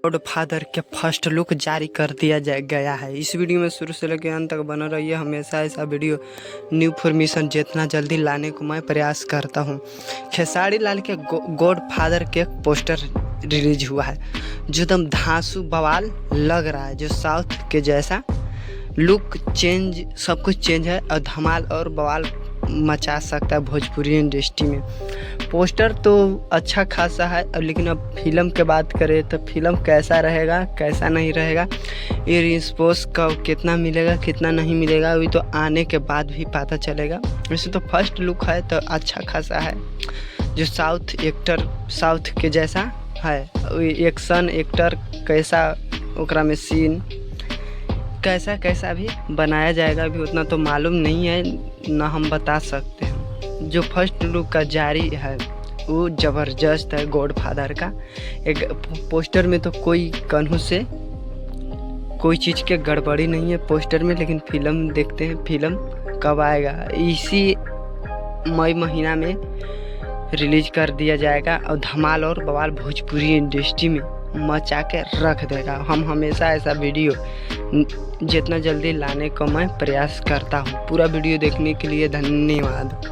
Godfather के first look जारी कर दिया गया है। इस वीडियो में शुरू से लेकर अंत तक बना रहिए। हमेशा ऐसा वीडियो न्यू इन्फॉर्मेशन जितना जल्दी लाने को मैं प्रयास करता हूं। खेसारी लाल के गॉडफादर के पोस्टर रिलीज हुआ है जो एकदम धांसू बवाल लग रहा है, जो साउथ के जैसा लुक चेंज, सब कुछ चेंज है और धमाल और बवाल मचा सकता है भोजपुरी इंडस्ट्री में। पोस्टर तो अच्छा खासा है, लेकिन अब फिल्म के बात करें तो फिल्म कैसा रहेगा कैसा नहीं रहेगा, ये रिस्पॉन्स का कितना मिलेगा कितना नहीं मिलेगा अभी तो आने के बाद भी पता चलेगा। वैसे तो फर्स्ट लुक है तो अच्छा खासा है, जो साउथ के जैसा है। एक्शन एक्टर कैसा ओकरा में सीन कैसा भी बनाया जाएगा अभी उतना तो मालूम नहीं है, ना हम बता सकते हैं। जो फर्स्ट लुक का जारी है वो ज़बरदस्त है गॉडफादर का। एक पोस्टर में तो कोई कन्हू से कोई चीज़ के गड़बड़ी नहीं है पोस्टर में, लेकिन फिल्म देखते हैं फिल्म कब आएगा। इसी मई महीना में रिलीज कर दिया जाएगा और धमाल और बवाल भोजपुरी इंडस्ट्री में मचा के रख देगा। हम हमेशा ऐसा वीडियो जितना जल्दी लाने का मैं प्रयास करता हूँ। पूरा वीडियो देखने के लिए धन्यवाद।